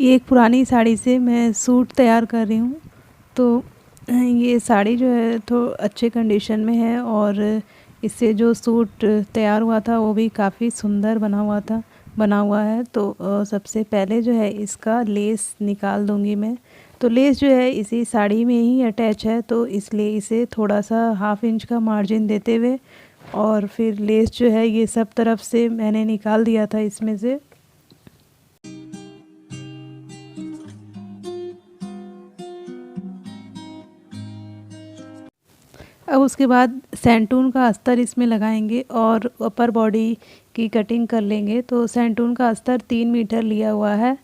ये एक पुरानी साड़ी से मैं सूट तैयार कर रही हूँ। तो ये साड़ी जो है तो अच्छे कंडीशन में है और इससे जो सूट तैयार हुआ था वो भी काफ़ी सुंदर बना हुआ है। तो सबसे पहले जो है इसका लेस निकाल दूँगी मैं। तो लेस जो है इसी साड़ी में ही अटैच है, तो इसलिए इसे थोड़ा सा 1/2 इंच का मार्जिन देते हुए और फिर लेस जो है ये सब तरफ से मैंने निकाल दिया था इसमें से। अब उसके बाद सैंटून का अस्तर इसमें लगाएंगे और अपर बॉडी की कटिंग कर लेंगे। तो सैंटून का अस्तर 3 मीटर लिया हुआ है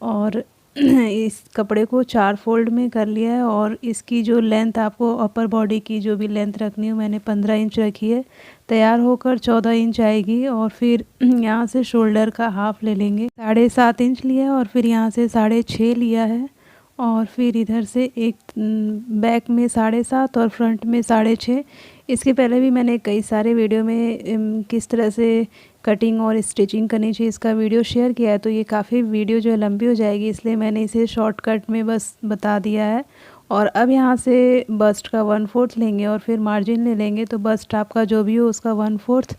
और इस कपड़े को 4 फोल्ड में कर लिया है। और इसकी जो लेंथ आपको अपर बॉडी की जो भी लेंथ रखनी है मैंने 15 इंच रखी है। तैयार होकर 14 इंच आएगी और फिर यहाँ से शोल्डर का हाफ ले लेंगे। 7.5 इंच लिया है और फिर यहाँ से 6.5 लिया है और फिर इधर से एक बैक में 7.5 और फ्रंट में 6.5। इसके पहले भी मैंने कई सारे वीडियो में किस तरह से कटिंग और स्टिचिंग करनी चाहिए इसका वीडियो शेयर किया है। तो ये काफ़ी वीडियो जो है लंबी हो जाएगी, इसलिए मैंने इसे शॉर्टकट में बस बता दिया है। और अब यहाँ से बस्ट का 1/4 लेंगे और फिर मार्जिन ले लेंगे। तो बस्ट आपका जो भी हो उसका 1/4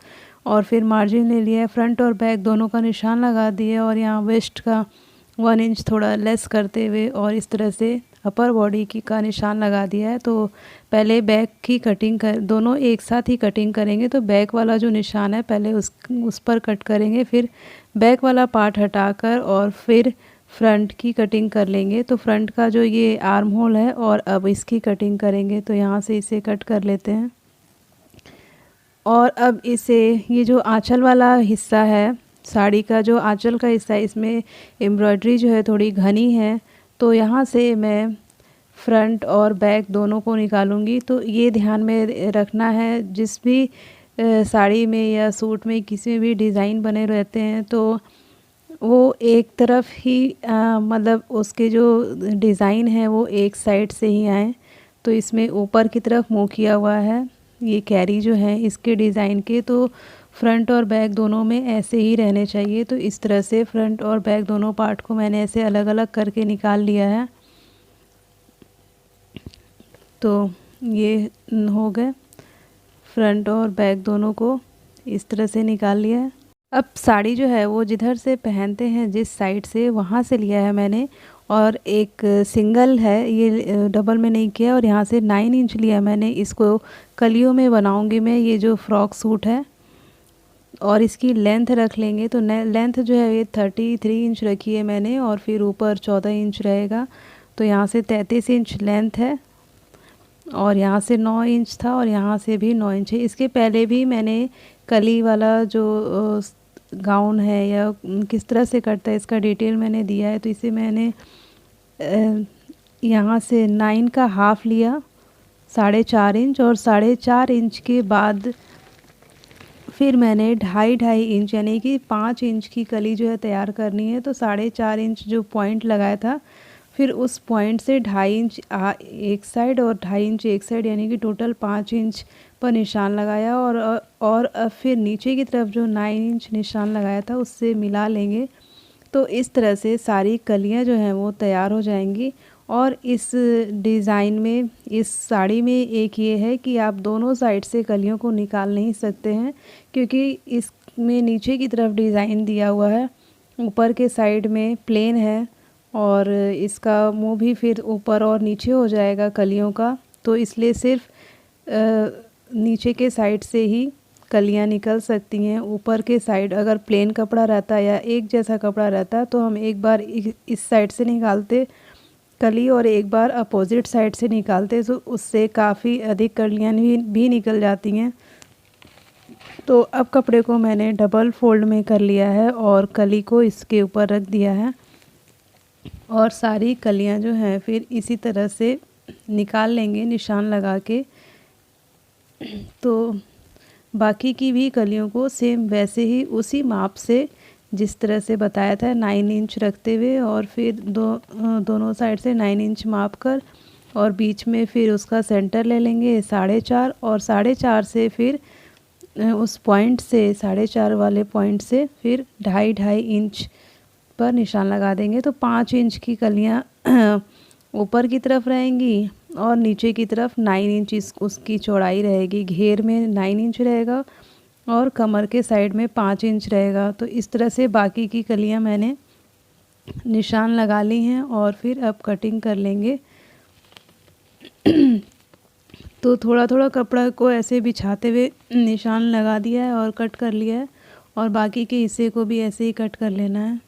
और फिर मार्जिन ले लिया है। फ्रंट और बैक दोनों का निशान लगा दिए और यहाँ वेस्ट का 1 इंच थोड़ा लेस करते हुए और इस तरह से अपर बॉडी की का निशान लगा दिया है। तो पहले बैक की कटिंग दोनों एक साथ ही कटिंग करेंगे। तो बैक वाला जो निशान है पहले उस पर कट करेंगे, फिर बैक वाला पार्ट हटाकर और फिर फ्रंट की कटिंग कर लेंगे। तो फ्रंट का जो ये आर्म होल है और अब इसकी कटिंग करेंगे। तो यहाँ से इसे कट कर लेते हैं और अब इसे ये जो आंचल वाला हिस्सा है, साड़ी का जो आंचल का हिस्सा है, इसमें एम्ब्रॉयडरी जो है थोड़ी घनी है। तो यहाँ से मैं फ्रंट और बैक दोनों को निकालूंगी। तो ये ध्यान में रखना है, जिस भी साड़ी में या सूट में किसी में भी डिज़ाइन बने रहते हैं तो वो एक तरफ ही मतलब उसके जो डिज़ाइन है वो एक साइड से ही आए। तो इसमें ऊपर की तरफ मुँह किया हुआ है ये कैरी जो है इसके डिज़ाइन के, तो फ्रंट और बैक दोनों में ऐसे ही रहने चाहिए। तो इस तरह से फ्रंट और बैक दोनों पार्ट को मैंने ऐसे अलग अलग करके निकाल लिया है। तो ये हो गए, फ्रंट और बैक दोनों को इस तरह से निकाल लिया है। अब साड़ी जो है वो जिधर से पहनते हैं जिस साइड से वहाँ से लिया है मैंने और एक सिंगल है, ये डबल में नहीं किया। और यहाँ से 9 इंच लिया मैंने। इसको कलियों में बनाऊंगी मैं ये जो फ्रॉक सूट है। और इसकी लेंथ रख लेंगे। तो लेंथ जो है ये 33 इंच रखी है मैंने और फिर ऊपर 14 इंच रहेगा। तो यहाँ से 33 इंच लेंथ है और यहाँ से 9 इंच था और यहाँ से भी 9 इंच है। इसके पहले भी मैंने कली वाला जो गाउन है या किस तरह से कटता है इसका डिटेल मैंने दिया है। तो इसे मैंने यहाँ से 9 का हाफ लिया, 4.5 इंच, और 4.5 इंच के बाद फिर मैंने 2.5 इंच यानी कि 5 इंच की कली जो है तैयार करनी है। तो 4.5 इंच जो पॉइंट लगाया था फिर उस पॉइंट से 2.5 इंच एक साइड और 2.5 इंच एक साइड यानी कि टोटल 5 इंच पर निशान लगाया। और फिर नीचे की तरफ जो 9 इंच निशान लगाया था उससे मिला लेंगे। तो इस तरह से सारी कलियां जो हैं वो तैयार हो जाएंगी। और इस डिज़ाइन में इस साड़ी में एक ये है कि आप दोनों साइड से कलियों को निकाल नहीं सकते हैं, क्योंकि इसमें नीचे की तरफ डिज़ाइन दिया हुआ है, ऊपर के साइड में प्लेन है और इसका मुंह भी फिर ऊपर और नीचे हो जाएगा कलियों का। तो इसलिए सिर्फ नीचे के साइड से ही कलियां निकल सकती हैं। ऊपर के साइड अगर प्लेन कपड़ा रहता या एक जैसा कपड़ा रहता तो हम एक बार इस साइड से निकालते कली और एक बार अपोजिट साइड से निकालते, तो उससे काफ़ी अधिक कलियां भी निकल जाती हैं। तो अब कपड़े को मैंने डबल फोल्ड में कर लिया है और कली को इसके ऊपर रख दिया है और सारी कलियां जो हैं फिर इसी तरह से निकाल लेंगे निशान लगा के। तो बाकी की भी कलियों को सेम वैसे ही उसी माप से जिस तरह से बताया था 9 इंच रखते हुए और फिर दोनों साइड से 9 इंच माप कर और बीच में फिर उसका सेंटर ले लेंगे 4.5 और 4.5 से फिर उस पॉइंट से 4.5 वाले पॉइंट से फिर 2.5 इंच पर निशान लगा देंगे। तो 5 इंच की कलियाँ ऊपर की तरफ रहेंगी और नीचे की तरफ 9 इंच उसकी चौड़ाई रहेगी। घेर में 9 इंच रहेगा और कमर के साइड में 5 इंच रहेगा। तो इस तरह से बाकी की कलियाँ मैंने निशान लगा ली हैं और फिर अब कटिंग कर लेंगे। तो थोड़ा थोड़ा कपड़ा को ऐसे बिछाते हुए निशान लगा दिया है और कट कर लिया है, और बाकी के हिस्से को भी ऐसे ही कट कर लेना है।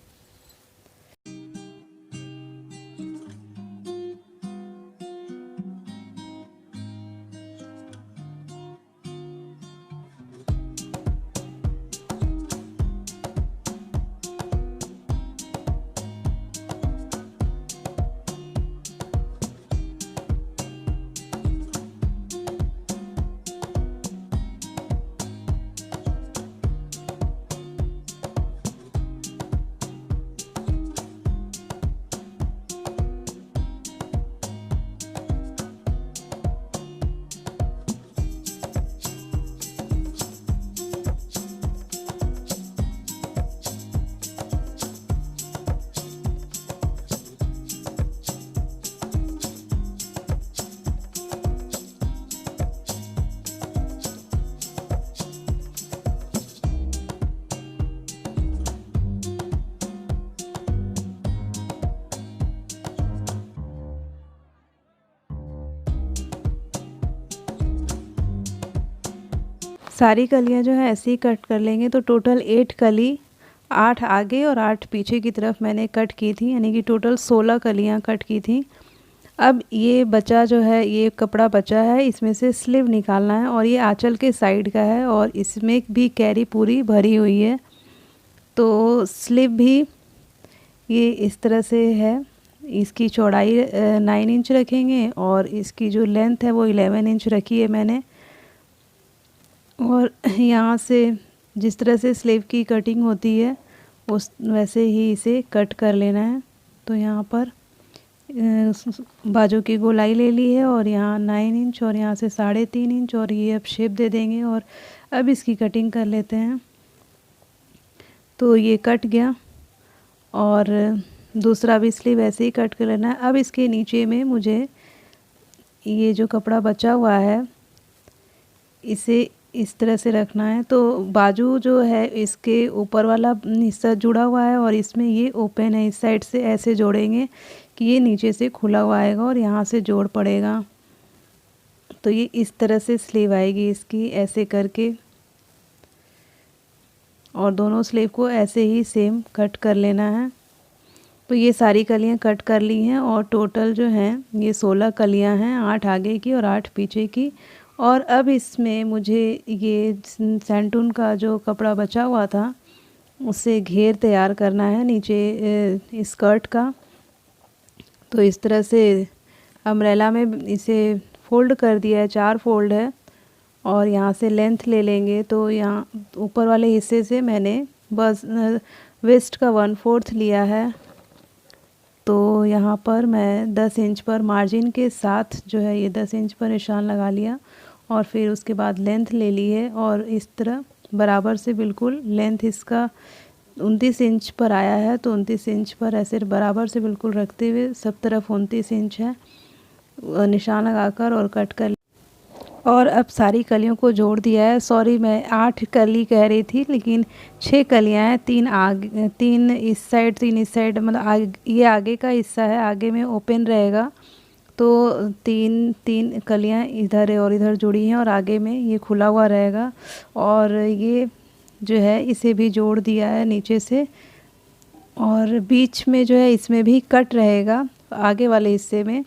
सारी कलियां जो है ऐसे ही कट कर लेंगे। तो टोटल 8 कली, 8 आगे और 8 पीछे की तरफ मैंने कट की थी, यानी कि टोटल 16 कलियां कट की थी। अब ये बचा जो है, ये कपड़ा बचा है, इसमें से स्लीव निकालना है और ये आंचल के साइड का है और इसमें भी कैरी पूरी भरी हुई है। तो स्लीव भी ये इस तरह से है। इसकी चौड़ाई 9 इंच रखेंगे और इसकी जो लेंथ है वो 11 इंच रखी है मैंने। और यहाँ से जिस तरह से स्लीव की कटिंग होती है उस वैसे ही इसे कट कर लेना है। तो यहाँ पर बाजू की गोलाई ले ली है और यहाँ 9 इंच और यहाँ से 3.5 इंच, और ये अब शेप दे देंगे और अब इसकी कटिंग कर लेते हैं। तो ये कट गया और दूसरा भी स्लीव ऐसे ही कट कर लेना है। अब इसके नीचे में मुझे ये जो कपड़ा बचा हुआ है इसे इस तरह से रखना है। तो बाजू जो है इसके ऊपर वाला हिस्सा जुड़ा हुआ है और इसमें ये ओपन है। इस साइड से ऐसे जोड़ेंगे कि ये नीचे से खुला हुआ आएगा और यहाँ से जोड़ पड़ेगा। तो ये इस तरह से स्लीव आएगी इसकी, ऐसे करके, और दोनों स्लीव को ऐसे ही सेम कट कर लेना है। तो ये सारी कलियाँ कट कर ली हैं और टोटल जो हैं ये 16 कलियाँ हैं, 8 आगे की और 8 पीछे की। और अब इसमें मुझे ये सैंटून का जो कपड़ा बचा हुआ था उससे घेर तैयार करना है नीचे स्कर्ट का। तो इस तरह से अम्ब्रेला में इसे फोल्ड कर दिया है, 4 फोल्ड है, और यहाँ से लेंथ ले लेंगे। तो यहाँ ऊपर वाले हिस्से से मैंने बस वेस्ट का 1/4 लिया है। तो यहाँ पर मैं 10 इंच पर मार्जिन के साथ जो है ये 10 इंच पर निशान लगा लिया और फिर उसके बाद लेंथ ले ली है और इस तरह बराबर से बिल्कुल लेंथ इसका 29 इंच पर आया है। तो 29 इंच पर ऐसे बराबर से बिल्कुल रखते हुए सब तरफ 29 इंच है निशान लगाकर और कट कर। और अब सारी कलियों को जोड़ दिया है। सॉरी, मैं 8 कली कह रही थी लेकिन 6 कलियां हैं, 3 आगे, 3 इस साइड, 3 इस साइड, मतलब ये आगे का हिस्सा है, आगे में ओपन रहेगा। तो 3 कलियां इधर है और इधर जुड़ी हैं और आगे में ये खुला हुआ रहेगा। और ये जो है इसे भी जोड़ दिया है नीचे से, और बीच में जो है इसमें भी कट रहेगा आगे वाले हिस्से में।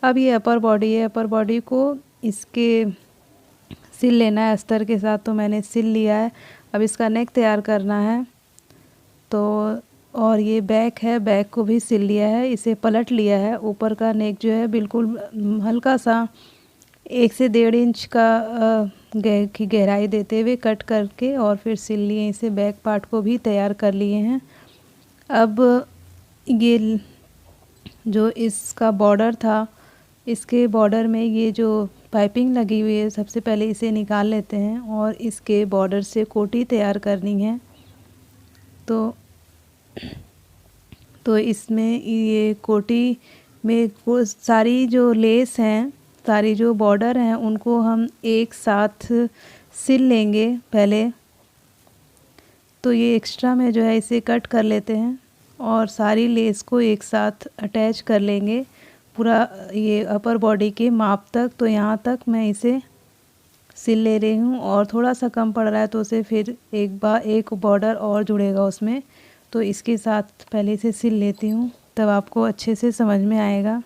अब ये अपर बॉडी है, अपर बॉडी को इसके सिल लेना है अस्तर के साथ। तो मैंने सिल लिया है। अब इसका नेक तैयार करना है। तो और ये बैक है, बैक को भी सिल लिया है, इसे पलट लिया है। ऊपर का नेक जो है बिल्कुल हल्का सा 1 से 1.5 इंच का की गहराई देते हुए कट करके और फिर सिल लिए। इसे बैक पार्ट को भी तैयार कर लिए हैं। अब ये जो इसका बॉर्डर था, इसके बॉर्डर में ये जो पाइपिंग लगी हुई है, सबसे पहले इसे निकाल लेते हैं और इसके बॉर्डर से कोटी तैयार करनी है। तो तो इसमें ये कोटी में वो सारी जो लेस हैं, सारी जो बॉर्डर हैं, उनको हम एक साथ सिल लेंगे पहले। तो ये एक्स्ट्रा में जो है इसे कट कर लेते हैं और सारी लेस को एक साथ अटैच कर लेंगे पूरा ये अपर बॉडी के माप तक। तो यहाँ तक मैं इसे सिल ले रही हूँ और थोड़ा सा कम पड़ रहा है तो उसे फिर एक बॉर्डर और जुड़ेगा उसमें, तो इसके साथ पहले इसे सिल लेती हूँ, तब आपको अच्छे से समझ में आएगा।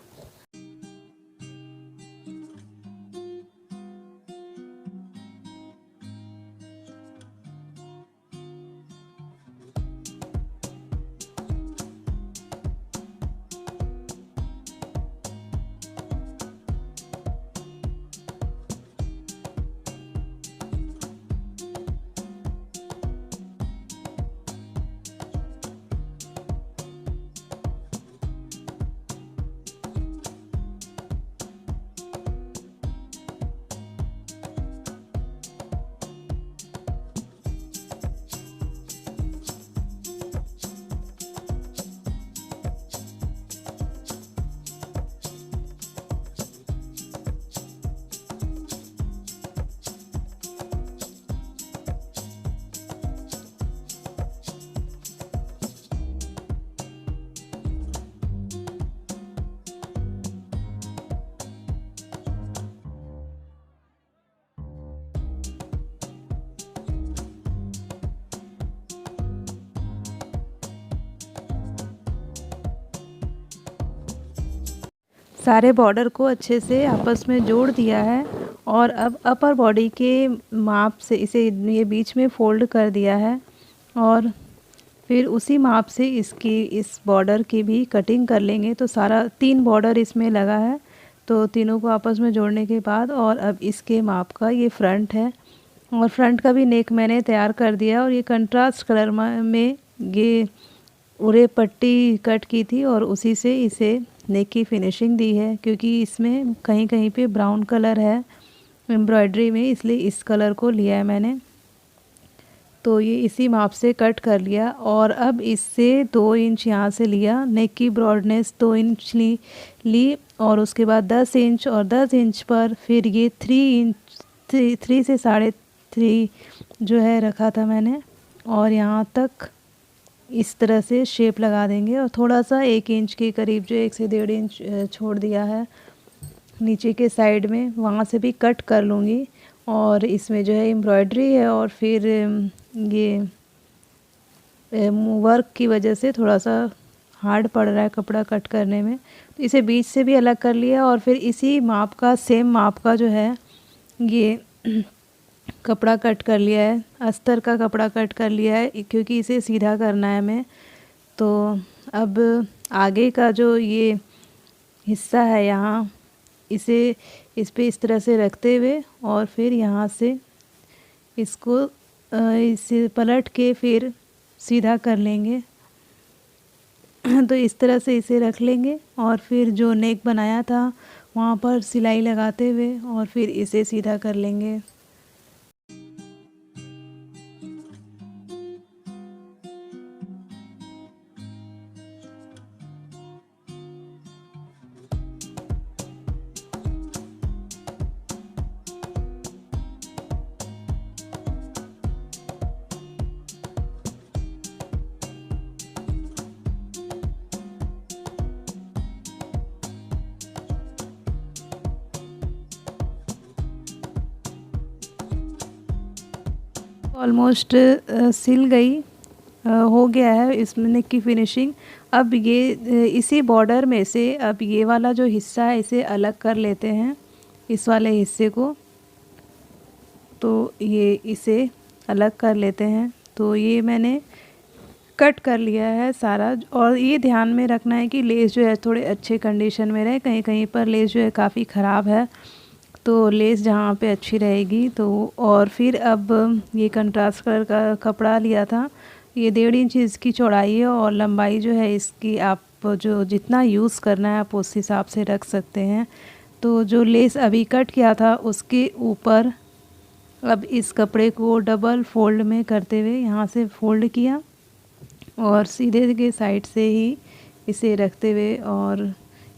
सारे बॉर्डर को अच्छे से आपस में जोड़ दिया है और अब अपर बॉडी के माप से इसे ये बीच में फोल्ड कर दिया है और फिर उसी माप से इस बॉर्डर की भी कटिंग कर लेंगे। तो सारा 3 बॉर्डर इसमें लगा है, तो तीनों को आपस में जोड़ने के बाद और अब इसके माप का ये फ्रंट है और फ्रंट का भी नेक मैंने तैयार कर दिया और ये कंट्रास्ट कलर में ये उरे पट्टी कट की थी और उसी से इसे नेक की फिनिशिंग दी है, क्योंकि इसमें कहीं कहीं पे ब्राउन कलर है एम्ब्रॉयडरी में, इसलिए इस कलर को लिया है मैंने। तो ये इसी माप से कट कर लिया और अब इससे 2 इंच यहाँ से लिया, नेक की ब्रॉडनेस 2 इंच ली और उसके बाद 10 इंच और 10 इंच पर फिर ये 3 से 3.5 जो है रखा था मैंने और यहाँ तक इस तरह से शेप लगा देंगे और थोड़ा सा 1 इंच के करीब जो 1 से 1.5 इंच छोड़ दिया है नीचे के साइड में, वहाँ से भी कट कर लूँगी। और इसमें जो है एम्ब्रॉयडरी है और फिर ये वर्क की वजह से थोड़ा सा हार्ड पड़ रहा है कपड़ा कट करने में, तो इसे बीच से भी अलग कर लिया और फिर इसी माप का सेम माप का जो है ये कपड़ा कट कर लिया है, अस्तर का कपड़ा कट कर लिया है क्योंकि इसे सीधा करना है हमें। तो अब आगे का जो ये हिस्सा है यहाँ इस पे इस तरह से रखते हुए और फिर यहाँ से इसको इसे पलट के फिर सीधा कर लेंगे। तो इस तरह से इसे रख लेंगे और फिर जो नेक बनाया था वहाँ पर सिलाई लगाते हुए और फिर इसे सीधा कर लेंगे। ऑलमोस्ट सिल गई हो गया है इसमें नेक की फिनिशिंग। अब ये इसी बॉर्डर में से अब ये वाला जो हिस्सा है इसे अलग कर लेते हैं, इस वाले हिस्से को। तो ये इसे अलग कर लेते हैं। तो ये मैंने कट कर लिया है सारा और ये ध्यान में रखना है कि लेस जो है थोड़े अच्छे कंडीशन में रहे, कहीं कहीं पर लेस जो है काफ़ी ख़राब है, तो लेस जहाँ पे अच्छी रहेगी। तो और फिर अब ये कंट्रास्ट कलर का कपड़ा लिया था, ये 1.5 इंच इसकी चौड़ाई है और लंबाई जो है इसकी आप जो जितना यूज़ करना है आप उस हिसाब से रख सकते हैं। तो जो लेस अभी कट किया था उसके ऊपर अब इस कपड़े को डबल फोल्ड में करते हुए यहाँ से फोल्ड किया और सीधे के साइड से ही इसे रखते हुए और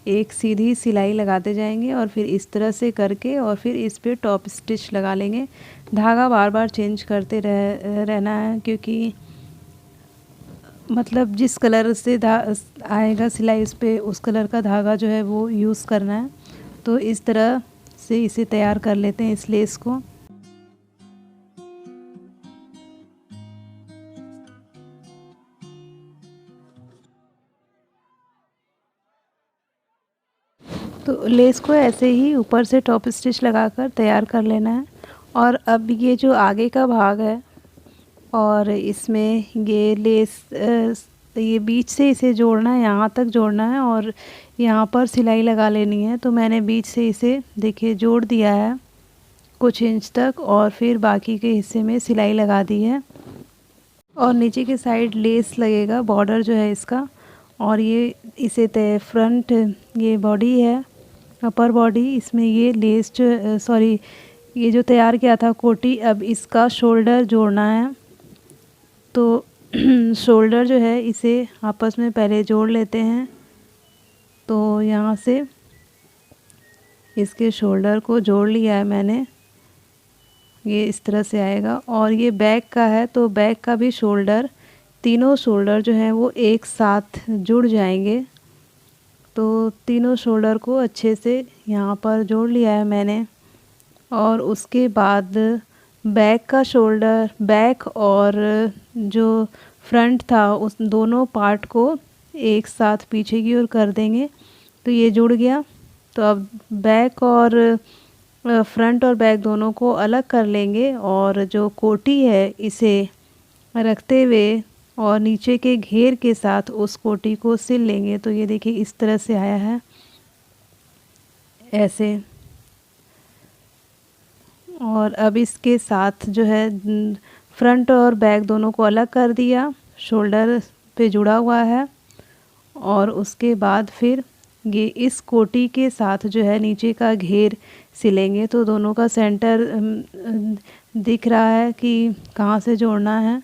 एक सीधी सिलाई लगाते जाएंगे और फिर इस तरह से करके और फिर इस पे टॉप स्टिच लगा लेंगे। धागा बार बार चेंज करते रहना है, क्योंकि मतलब जिस कलर से आएगा सिलाई उस पर उस कलर का धागा जो है वो यूज़ करना है। तो इस तरह से इसे तैयार कर लेते हैं इस लेस को। तो लेस को ऐसे ही ऊपर से टॉप स्टिच लगाकर तैयार कर लेना है। और अब ये जो आगे का भाग है और इसमें ये लेस ये बीच से इसे जोड़ना है, यहाँ तक जोड़ना है और यहाँ पर सिलाई लगा लेनी है। तो मैंने बीच से इसे देखिए जोड़ दिया है कुछ इंच तक और फिर बाकी के हिस्से में सिलाई लगा दी है। और नीचे के साइड लेस लगेगा, बॉर्डर जो है इसका। और ये इसे फ्रंट ये बॉडी है, अपर बॉडी, इसमें ये लेस जो सॉरी ये जो तैयार किया था कोटी, अब इसका शोल्डर जोड़ना है। तो शोल्डर जो है इसे आपस में पहले जोड़ लेते हैं। तो यहाँ से इसके शोल्डर को जोड़ लिया है मैंने, ये इस तरह से आएगा। और ये बैक का है तो बैक का भी शोल्डर, तीनों शोल्डर जो हैं वो एक साथ जुड़ जाएंगे। तो तीनों शोल्डर को अच्छे से यहाँ पर जोड़ लिया है मैंने। और उसके बाद बैक का शोल्डर, बैक और जो फ्रंट था उस दोनों पार्ट को एक साथ पीछे की ओर कर देंगे। तो ये जुड़ गया। तो अब बैक और फ्रंट और बैक दोनों को अलग कर लेंगे और जो कोटी है इसे रखते हुए और नीचे के घेर के साथ उस कोटी को सिल लेंगे। तो ये देखिए इस तरह से आया है ऐसे। और अब इसके साथ जो है फ्रंट और बैक दोनों को अलग कर दिया, शोल्डर पे जुड़ा हुआ है। और उसके बाद फिर ये इस कोटी के साथ जो है नीचे का घेर सिलेंगे। तो दोनों का सेंटर दिख रहा है कि कहाँ से जोड़ना है।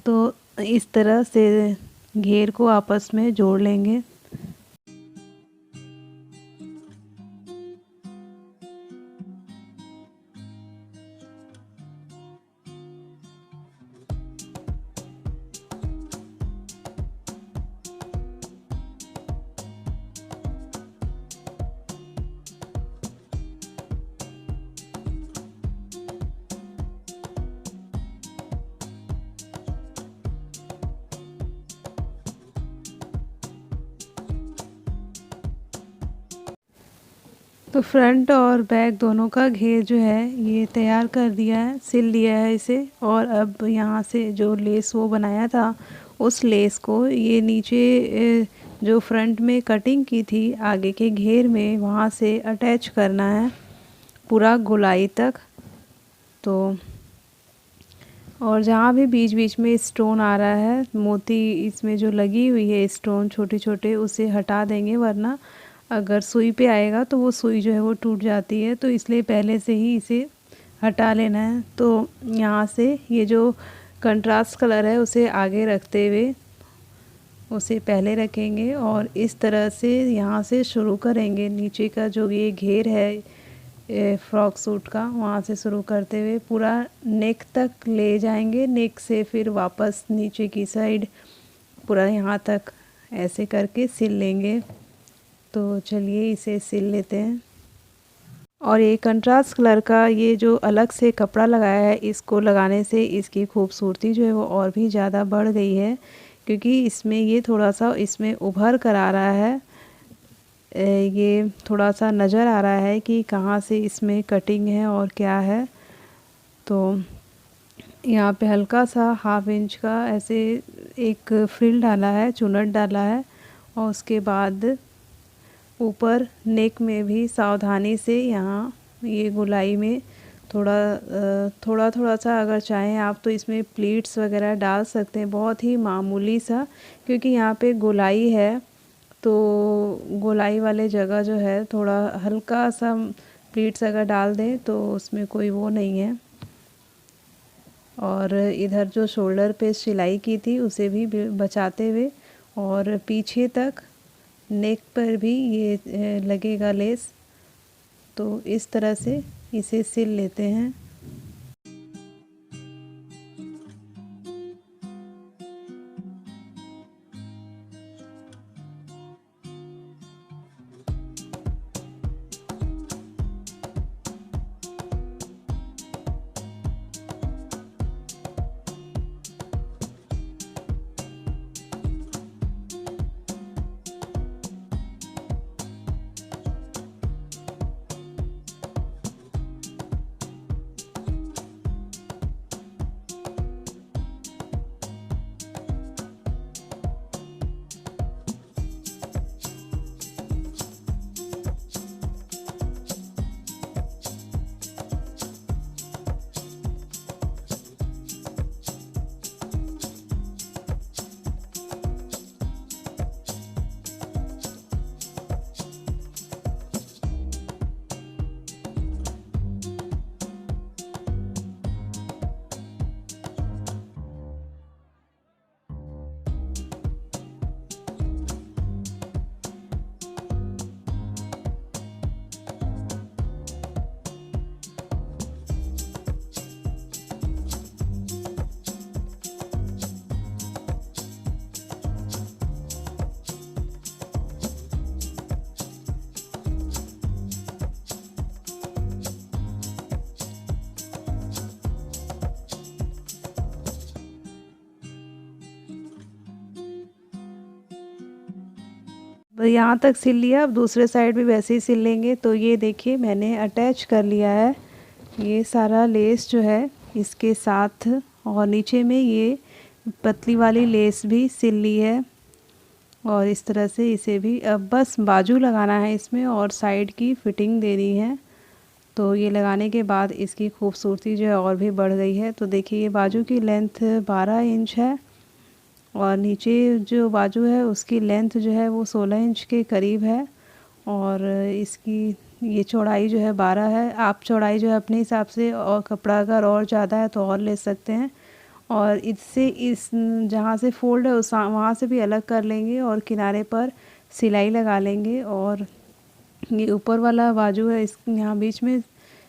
तो इस तरह से घेर को आपस में जोड़ लेंगे। तो फ्रंट और बैक दोनों का घेर जो है ये तैयार कर दिया है, सिल लिया है इसे। और अब यहाँ से जो लेस वो बनाया था उस लेस को ये नीचे जो फ्रंट में कटिंग की थी आगे के घेर में, वहाँ से अटैच करना है पूरा गोलाई तक। तो और जहाँ भी बीच बीच में स्टोन आ रहा है, मोती इसमें जो लगी हुई है स्टोन छोटे छोटे, उसे हटा देंगे, वरना अगर सुई पे आएगा तो वो सुई जो है वो टूट जाती है। तो इसलिए पहले से ही इसे हटा लेना है। तो यहाँ से ये जो कंट्रास्ट कलर है उसे आगे रखते हुए उसे पहले रखेंगे और इस तरह से यहाँ से शुरू करेंगे। नीचे का जो ये घेर है फ्रॉक सूट का, वहाँ से शुरू करते हुए पूरा नेक तक ले जाएंगे। नेक से फिर वापस नीचे की साइड पूरा यहाँ तक ऐसे करके सिल लेंगे। तो चलिए इसे सिल लेते हैं। और ये कंट्रास्ट कलर का ये जो अलग से कपड़ा लगाया है, इसको लगाने से इसकी खूबसूरती जो है वो और भी ज़्यादा बढ़ गई है, क्योंकि इसमें ये थोड़ा सा इसमें उभर कर आ रहा है। ये थोड़ा सा नज़र आ रहा है कि कहाँ से इसमें कटिंग है और क्या है। तो यहाँ पे हल्का सा 1/2 इंच का ऐसे एक फ्रिल डाला है, चुनट डाला है। और उसके बाद ऊपर नेक में भी सावधानी से यहाँ ये गोलाई में थोड़ा सा अगर चाहें आप तो इसमें प्लीट्स वगैरह डाल सकते हैं, बहुत ही मामूली सा, क्योंकि यहाँ पे गोलाई है। तो गोलाई वाले जगह जो है थोड़ा हल्का सा प्लीट्स अगर डाल दें तो उसमें कोई वो नहीं है। और इधर जो शोल्डर पे सिलाई की थी उसे भी बचाते हुए और पीछे तक नेक पर भी ये लगेगा लेस। तो इस तरह से इसे सिल लेते हैं। यहाँ तक सिल लिया। अब दूसरे साइड भी वैसे ही सिल लेंगे। तो ये देखिए मैंने अटैच कर लिया है ये सारा लेस जो है इसके साथ, और नीचे में ये पतली वाली लेस भी सिल ली है। और इस तरह से इसे भी अब बस बाजू लगाना है इसमें और साइड की फिटिंग देनी है। तो ये लगाने के बाद इसकी खूबसूरती जो है और भी बढ़ गई है। तो देखिए ये बाजू की लेंथ 12 इंच है और नीचे जो बाजू है उसकी लेंथ जो है वो 16 इंच के करीब है। और इसकी ये चौड़ाई जो है 12 है। आप चौड़ाई जो है अपने हिसाब से, और कपड़ा अगर और ज़्यादा है तो और ले सकते हैं। और इससे इस जहाँ से फ़ोल्ड है उस वहाँ से भी अलग कर लेंगे और किनारे पर सिलाई लगा लेंगे। और ये ऊपर वाला बाजू है इस यहाँ बीच में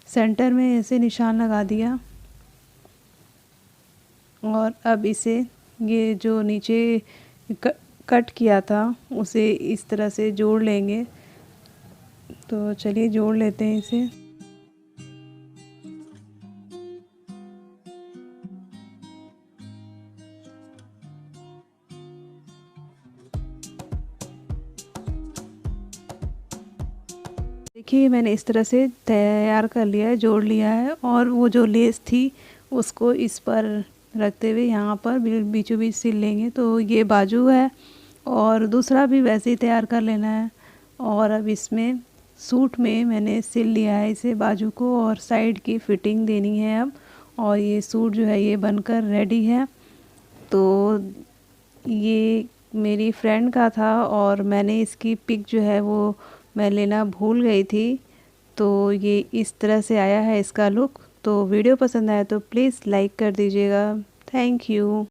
सेंटर में ऐसे निशान लगा दिया। और अब इसे ये जो नीचे कट किया था उसे इस तरह से जोड़ लेंगे। तो चलिए जोड़ लेते हैं इसे। देखिए मैंने इस तरह से तैयार कर लिया है, जोड़ लिया है। और वो जो लेस थी उसको इस पर रखते हुए यहाँ पर बीचों बीच सिल लेंगे। तो ये बाजू है और दूसरा भी वैसे ही तैयार कर लेना है। और अब इसमें सूट में मैंने सिल लिया है इसे बाजू को, और साइड की फिटिंग देनी है अब। और ये सूट जो है ये बनकर रेडी है। तो ये मेरी फ्रेंड का था और मैंने इसकी पिक जो है वो मैं लेना भूल गई थी। तो ये इस तरह से आया है इसका लुक। तो वीडियो पसंद आया तो प्लीज़ लाइक कर दीजिएगा। Thank you.